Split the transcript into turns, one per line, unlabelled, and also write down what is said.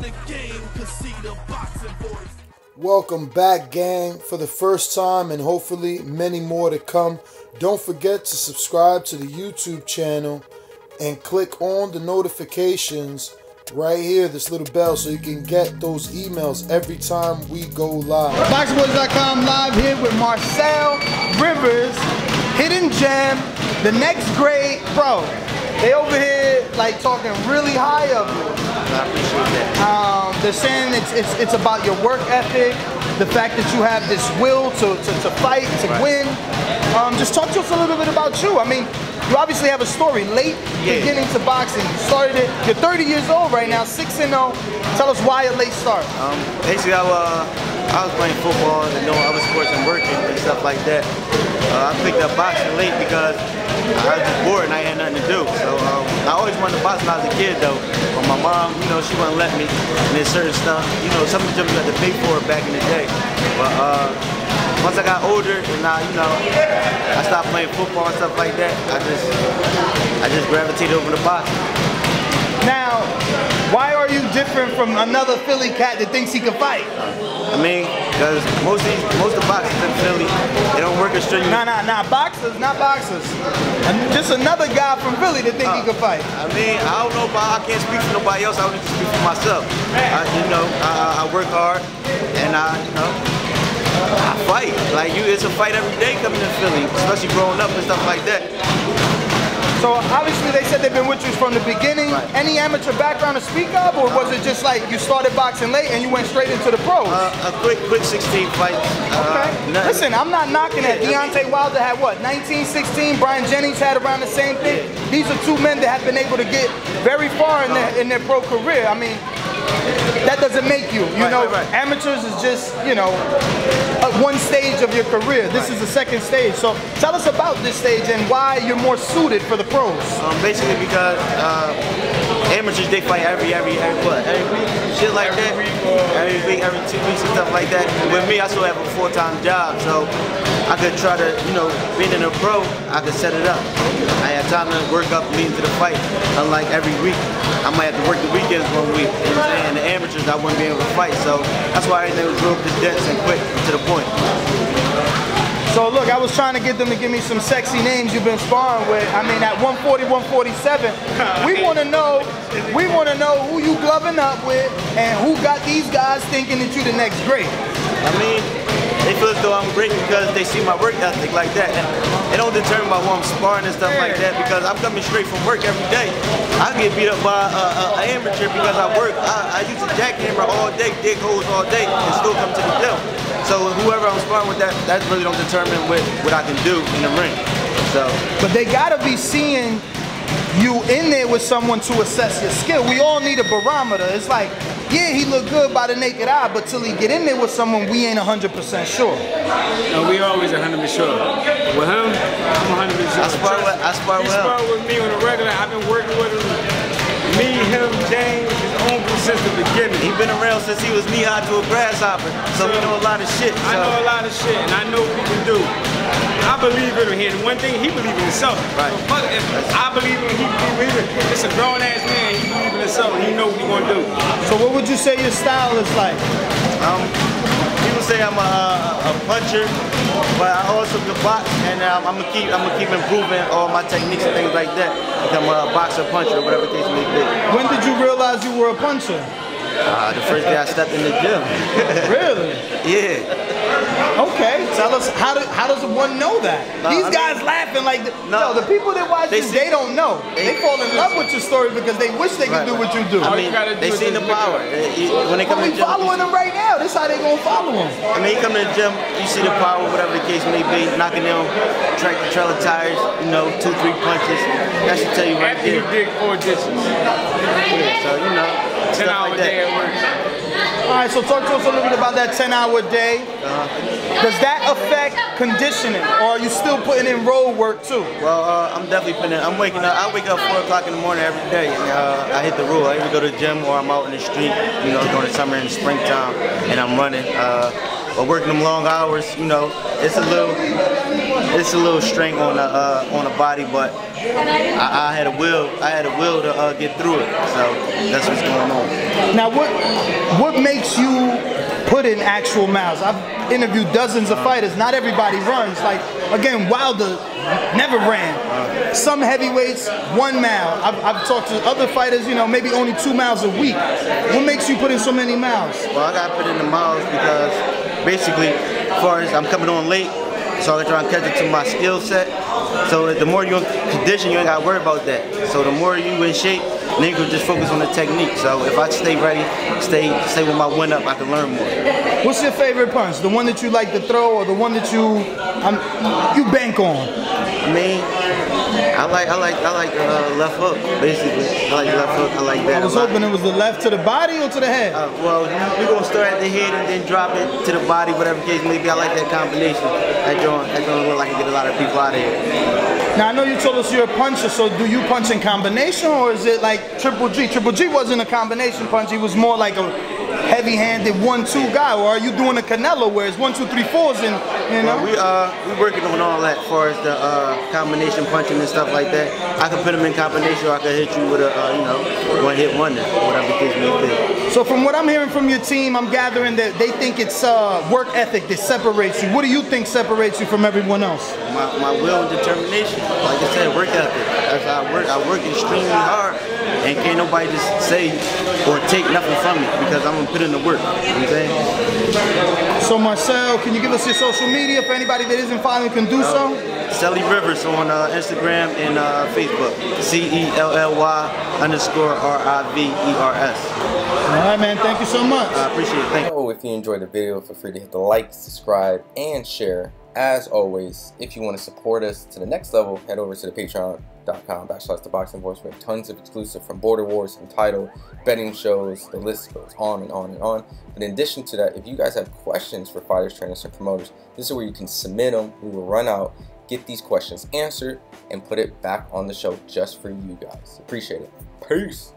the game, cause see the boxing voice.
Welcome back, gang, for the first time and hopefully many more to come. Don't forget to subscribe to the YouTube channel and click on the notifications right here, this little bell, so you can get those emails every time we go live.
ThaBoxingvoice.com live here with Marcel, Rivers, Hidden Gem, the next grade pro. They over here like talking really high of you.
I appreciate that.
They're saying it's about your work ethic, the fact that you have this will to fight, to win. Just talk to us a little bit about you. I mean, you obviously have a story, late beginning to boxing. You started it, you're 30 years old right now, 6-0. Tell us why a late start.
Basically, I was playing football and doing other sports and working and stuff like that. I picked up boxing late because I was just bored and I had nothing to do. So I always wanted to box when I was a kid though. But my mom, you know, she wouldn't let me. And there's certain stuff, you know, some of the gyms you had to pay for it back in the day. But once I got older and I stopped playing football and stuff like that, I just gravitated over to boxing.
Now, why are you different from another Philly cat that thinks he can fight?
I mean, because most of the boxers in Philly, they don't work as straight.
Nah, boxers, not boxers. Just another guy from Philly that think he can fight.
I mean, I don't know about, I can't speak for nobody else, I only can speak for myself. I work hard and I fight. Like it's a fight every day coming to Philly, especially growing up and stuff like that.
So obviously they said they've been with you from the beginning.
Right.
Any amateur background to speak of, or was it just like you started boxing late and you went straight into the pros?
A quick 16 fight.
Okay. Listen, I'm not knocking that. Deontay Wilder had what, 19, 16? Brian Jennings had around the same thing. Yeah. These are two men that have been able to get very far in their pro career. I mean, that doesn't make you. You know, amateurs is just, you know, one stage of your career. This is the second stage. So tell us about this stage and why you're more suited for the pros.
Basically because amateurs, they fight every week, shit like that. Every week, every 2 weeks and stuff like that. With me, I still have a full-time job, so I could try to, you know, being in a pro, I could set it up. I have time to work up leading to the fight. Unlike every week, I might have to work the weekends 1 week. You know what I'm saying? And the amateurs, I wouldn't be able to fight. So that's why everything was real condensed and quick and to the point.
So look, I was trying to get them to give me some sexy names you've been sparring with. I mean, at 140, 147, we want to know who you gloving up with and who got these guys thinking that you the next great.
I mean, they feel as though I'm great because they see my work ethic like that. And it don't determine by who I'm sparring and stuff like that because I'm coming straight from work every day. I get beat up by an amateur because I work. I use a jackhammer all day, dig holes all day, and still come to the gym. So whoever I'm sparring with, that really don't determine what I can do in the ring. So,
but they gotta be seeing you in there with someone to assess your skill. We all need a barometer. It's like, yeah, he look good by the naked eye, but till he get in there with someone, we ain't 100% sure.
No, we always 100% sure. With him, I'm 100% sure.
I spar well. He
spar with me on a regular. I've been working with him. Me, him, James, his uncle since the beginning.
He been around since he was knee-high to a grasshopper, so we know a lot of shit.
I know a lot of shit, and I know what he can do. I believe in him. And one thing, he believes in himself. Right. So, if I believe in him, he believes in him. It's a grown-ass man. He believes in himself, and he know what he want to do.
So what would you say your style is like?
People say I'm a puncher, but I also can box, and I'm gonna keep improving all my techniques and things like that. Become a boxer, puncher, whatever the case may be.
When did you realize you were a puncher?
The first day I stepped in the gym.
Really?
Yeah.
Okay, tell us, how does one know that? These guys laughing like, no, the people that watch this, they don't know. They fall in love with your story because they wish they could do what you do.
I mean, they see the power. When they come to the gym,
following them right now. This is how they gonna follow them.
I mean, you come to the gym, you see the power, whatever the case may be, knocking down tractor trailer tires, you know, 2, 3 punches. That should tell you right there.
After you dig 4 ditches.
Yeah, so you know,
10-hour day at work.
All right, so talk to us a little bit about that 10-hour day. Does that affect conditioning, or are you still putting in road work too?
Well, I'm definitely putting in. I wake up 4 o'clock in the morning every day, and I hit the rule. I either go to the gym or I'm out in the street, you know, during the summer and the springtime, and I'm running. but working them long hours, you know, it's a little strain on the body, but I had a will to get through it. So that's what's going on.
Now, what makes you put in actual miles? I've interviewed dozens of fighters. Not everybody runs. Like, again, Wilder never ran. Some heavyweights, 1 mile. I've talked to other fighters, you know, maybe only 2 miles a week. What makes you put in so many miles?
Well, I got to put in the miles because basically, as far as I'm coming on late, so I can try and catch it to my skill set. So the more you're in condition, you ain't got to worry about that. So the more you in shape, then you can just focus on the technique. So if I stay ready, stay with my win up, I can learn more.
What's your favorite punch? The one that you like to throw, or the one that you bank on?
I mean, I like the left hook, basically. I like the left hook. I like that.
I was hoping it was the left to the body or to the head.
Well, we're gonna start at the head and then drop it to the body, whatever case. Maybe I like that combination. That joint look like it get a lot of people out of here.
Now I know you told us you're a puncher, so do you punch in combination, or is it like Triple G? Triple G wasn't a combination punch; he was more like a heavy-handed 1-2 guy. Or are you doing a Canelo where it's 1, 2, 3, 4s and you know?
Well, we working on all that as far as the combination punching and stuff like that. I can put them in combination, or I can hit you with a one-hit wonder, whatever the case may be.
So from what I'm hearing from your team, I'm gathering that they think it's work ethic that separates you. What do you think separates you from everyone else?
My will and determination. Like I said, work ethic. That's how I work. I work extremely hard, and can't nobody just say or take nothing from me because I'm gonna put in the work. You know what I'm saying?
So Marcel, can you give us your social media for anybody that isn't following can do so?
Celly Rivers on Instagram and Facebook. CELLY_RIVERS.
All right, man. Thank you so much.
I appreciate it. Thank you.
So if you enjoyed the video, feel free to hit the like, subscribe, and share. As always, if you want to support us to the next level, head over to the patreon.com/ThaBoxingVoice. We have tons of exclusive from Border Wars, from title, betting shows, the list goes on and on and on. But in addition to that, if you guys have questions for fighters, trainers, and promoters, this is where you can submit them. We will run out, get these questions answered, and put it back on the show just for you guys. Appreciate it. Peace.